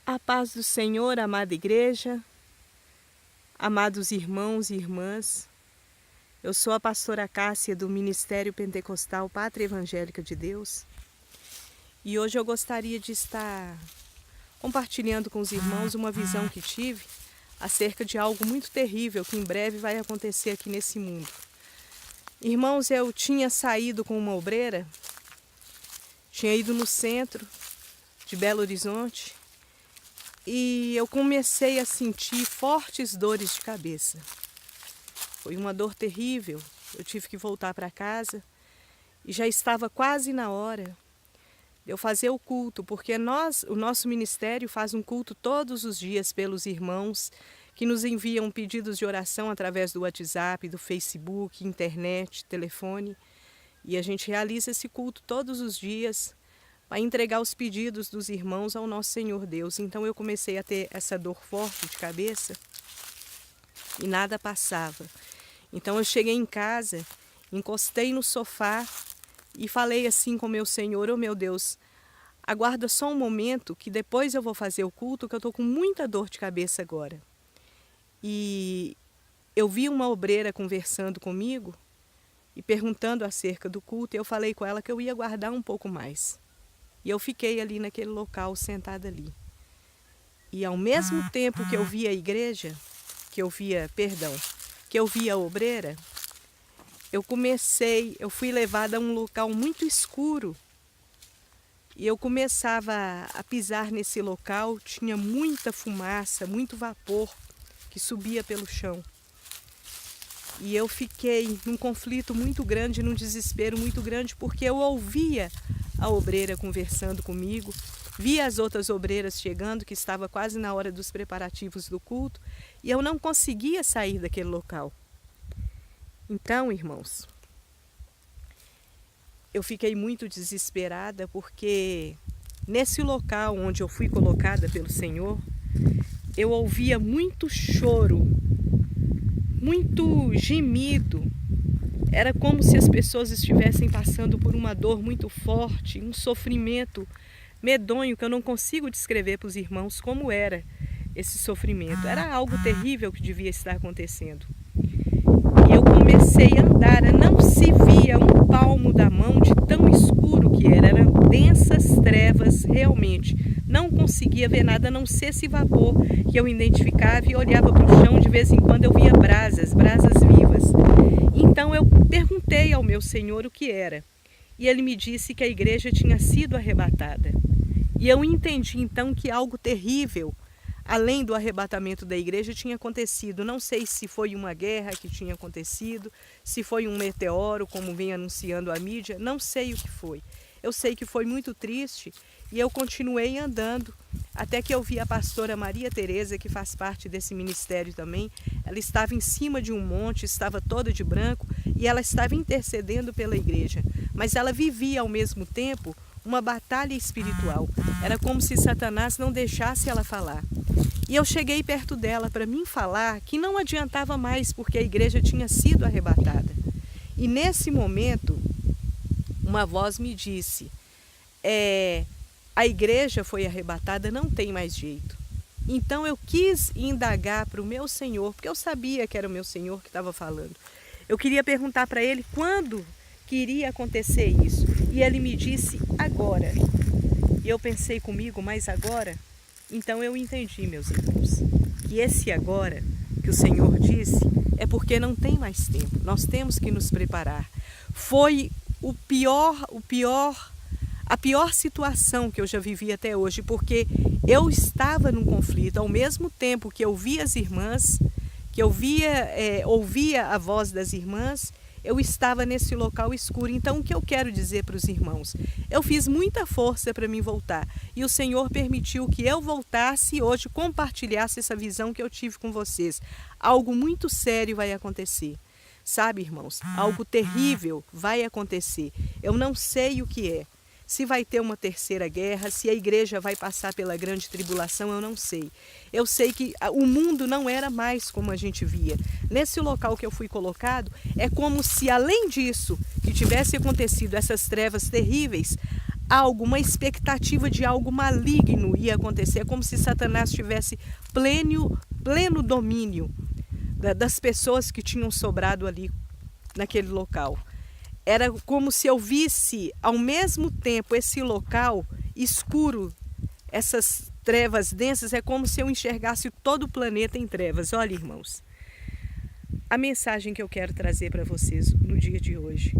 A paz do Senhor, amada igreja, amados irmãos e irmãs. Eu sou a pastora Cássia do Ministério Pentecostal Pátria Evangélica de Deus. E hoje eu gostaria de estar compartilhando com os irmãos uma visão que tive acerca de algo muito terrível que em breve vai acontecer aqui nesse mundo. Irmãos, eu tinha saído com uma obreira, tinha ido no centro de Belo Horizonte, e eu comecei a sentir fortes dores de cabeça. Foi uma dor terrível, eu tive que voltar para casa e já estava quase na hora de eu fazer o culto, porque o nosso ministério faz um culto todos os dias pelos irmãos que nos enviam pedidos de oração através do WhatsApp, do Facebook, internet, telefone. E a gente realiza esse culto todos os dias para entregar os pedidos dos irmãos ao nosso Senhor Deus. Então eu comecei a ter essa dor forte de cabeça e nada passava. Então eu cheguei em casa, encostei no sofá e falei assim com meu Senhor: oh meu Deus, aguarda só um momento que depois eu vou fazer o culto, que eu estou com muita dor de cabeça agora. E eu vi uma obreira conversando comigo e perguntando acerca do culto, e eu falei com ela que eu ia aguardar um pouco mais. E eu fiquei ali naquele local, sentada ali. E ao mesmo tempo que eu via a igreja, que eu via a obreira, eu fui levada a um local muito escuro. E eu começava a pisar nesse local, tinha muita fumaça, muito vapor que subia pelo chão. E eu fiquei num conflito muito grande, num desespero muito grande, porque eu ouvia a obreira conversando comigo, via as outras obreiras chegando, que estava quase na hora dos preparativos do culto, e eu não conseguia sair daquele local. Então, irmãos, eu fiquei muito desesperada, porque nesse local onde eu fui colocada pelo Senhor, eu ouvia muito choro, muito gemido. Era como se as pessoas estivessem passando por uma dor muito forte, um sofrimento medonho que eu não consigo descrever para os irmãos como era esse sofrimento. Era algo terrível que devia estar acontecendo. E eu comecei a andar, não se via um palmo da mão de tão escuro que era. Eram densas trevas, realmente. Não conseguia ver nada, a não ser esse vapor que eu identificava, e olhava para o chão, de vez em quando eu via brasas vivas. Então eu perguntei ao meu Senhor o que era, e ele me disse que a igreja tinha sido arrebatada. E eu entendi então que algo terrível, além do arrebatamento da igreja, tinha acontecido. Não sei se foi uma guerra que tinha acontecido, se foi um meteoro, como vem anunciando a mídia, não sei o que foi. Eu sei que foi muito triste, e eu continuei andando, até que eu vi a pastora Maria Tereza, que faz parte desse ministério também. Ela estava em cima de um monte, estava toda de branco, e ela estava intercedendo pela igreja. Mas ela vivia ao mesmo tempo uma batalha espiritual. Era como se Satanás não deixasse ela falar. E eu cheguei perto dela para mim falar que não adiantava mais, porque a igreja tinha sido arrebatada. E nesse momento, uma voz me disse: a igreja foi arrebatada, não tem mais jeito. Então eu quis indagar para o meu Senhor, porque eu sabia que era o meu Senhor que estava falando. Eu queria perguntar para ele quando que iria acontecer isso. E ele me disse: agora. E eu pensei comigo: mas agora? Então eu entendi, meus irmãos, que esse agora que o Senhor disse é porque não tem mais tempo. Nós temos que nos preparar. Foi a pior situação que eu já vivi até hoje, porque eu estava num conflito. Ao mesmo tempo que eu via as irmãs, que eu ouvia a voz das irmãs, eu estava nesse local escuro. Então, o que eu quero dizer para os irmãos? Eu fiz muita força para mim voltar, e o Senhor permitiu que eu voltasse e hoje compartilhasse essa visão que eu tive com vocês. Algo muito sério vai acontecer. Sabe, irmãos, algo terrível vai acontecer. Eu não sei o que é. Se vai ter uma terceira guerra, se a igreja vai passar pela grande tribulação, eu não sei. Eu sei que o mundo não era mais como a gente via. Nesse local que eu fui colocado, é como se além disso, que tivesse acontecido essas trevas terríveis, algo, uma expectativa de algo maligno ia acontecer. É como se Satanás tivesse pleno domínio das pessoas que tinham sobrado ali naquele local. Era como se eu visse ao mesmo tempo esse local escuro, essas trevas densas, é como se eu enxergasse todo o planeta em trevas. Olha, irmãos, a mensagem que eu quero trazer para vocês no dia de hoje.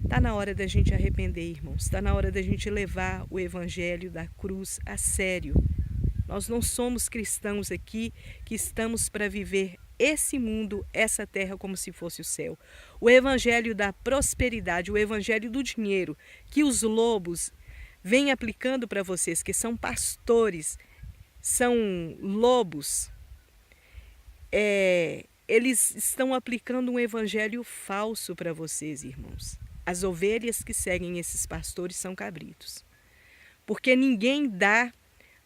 Está na hora da gente arrepender, irmãos. Está na hora da gente levar o evangelho da cruz a sério. Nós não somos cristãos aqui que estamos para viver esse mundo, essa terra como se fosse o céu. O evangelho da prosperidade, o evangelho do dinheiro, que os lobos vêm aplicando para vocês, que são pastores, são lobos, eles estão aplicando um evangelho falso para vocês, irmãos. As ovelhas que seguem esses pastores são cabritos. Porque ninguém dá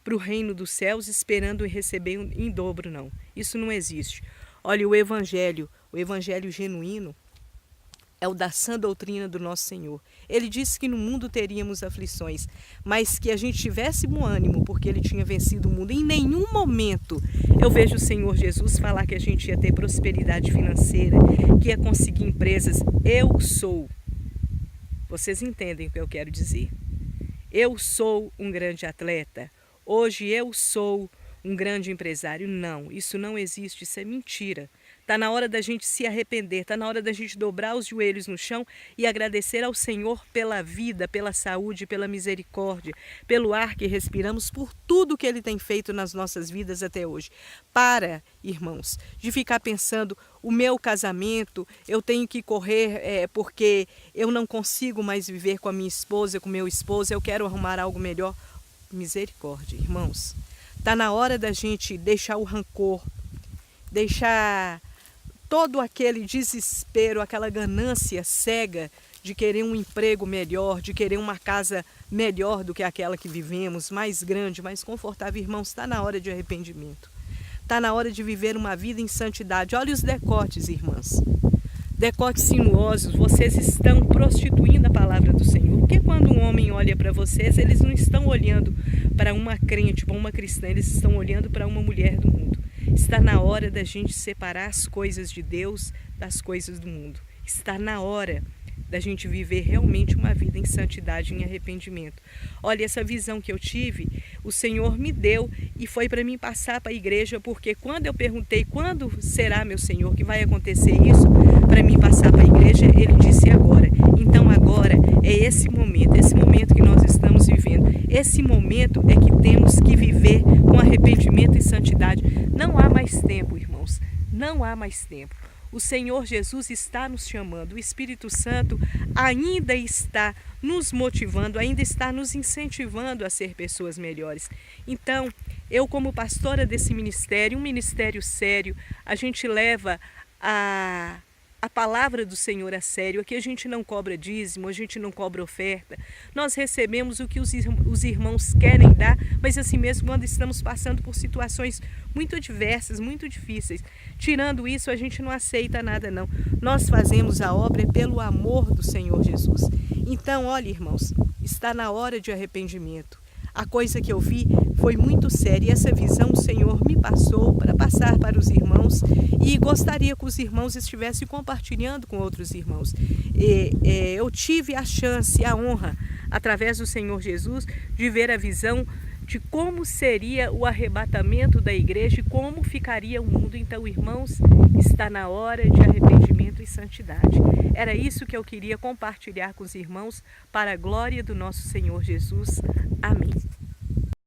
para o reino dos céus esperando receber em dobro, não. Isso não existe. Olha, o evangelho genuíno é o da sã doutrina do nosso Senhor. Ele disse que no mundo teríamos aflições, mas que a gente tivesse bom ânimo, porque ele tinha vencido o mundo. Em nenhum momento eu vejo o Senhor Jesus falar que a gente ia ter prosperidade financeira, que ia conseguir empresas. Eu sou. Vocês entendem o que eu quero dizer. Eu sou um grande atleta. Hoje eu sou um grande empresário. Não, isso não existe, isso é mentira. Está na hora da gente se arrepender, está na hora da gente dobrar os joelhos no chão e agradecer ao Senhor pela vida, pela saúde, pela misericórdia, pelo ar que respiramos, por tudo que Ele tem feito nas nossas vidas até hoje. Para, irmãos, de ficar pensando, o meu casamento, eu tenho que correr porque eu não consigo mais viver com a minha esposa, com o meu esposo, eu quero arrumar algo melhor. Misericórdia, irmãos. Está na hora da gente deixar o rancor, deixar todo aquele desespero, aquela ganância cega de querer um emprego melhor, de querer uma casa melhor do que aquela que vivemos, mais grande, mais confortável. Irmãos, está na hora de arrependimento. Está na hora de viver uma vida em santidade. Olha os decotes, irmãs. Decotes sinuosos, vocês estão prostituindo a palavra do Senhor. Porque quando um homem olha para vocês, eles não estão olhando para uma crente, para uma cristã, eles estão olhando para uma mulher do mundo. Está na hora da gente separar as coisas de Deus das coisas do mundo. Está na hora da gente viver realmente uma vida em santidade, em arrependimento. Olha, essa visão que eu tive, o Senhor me deu e foi para mim passar para a igreja, porque quando eu perguntei, quando será, meu Senhor, que vai acontecer isso, para mim passar para a igreja, Ele disse agora. Então agora é esse momento que nós estamos vivendo. Esse momento é que temos que viver com arrependimento e santidade. Não há mais tempo, irmãos, não há mais tempo. O Senhor Jesus está nos chamando, o Espírito Santo ainda está nos motivando, ainda está nos incentivando a ser pessoas melhores. Então, eu como pastora desse ministério, um ministério sério, a gente leva a palavra do Senhor a sério. Aqui a gente não cobra dízimo, a gente não cobra oferta. Nós recebemos o que os irmãos querem dar, mas assim mesmo quando estamos passando por situações muito adversas, muito difíceis. Tirando isso, a gente não aceita nada não. Nós fazemos a obra pelo amor do Senhor Jesus. Então, olha, irmãos, está na hora de arrependimento. A coisa que eu vi foi muito séria e essa visão o Senhor me passou para passar para os irmãos e gostaria que os irmãos estivessem compartilhando com outros irmãos. Eu tive a chance, a honra, através do Senhor Jesus, de ver a visão de como seria o arrebatamento da igreja e como ficaria o mundo. Então, irmãos, está na hora de arrependimento e santidade. Era isso que eu queria compartilhar com os irmãos para a glória do nosso Senhor Jesus. Amém.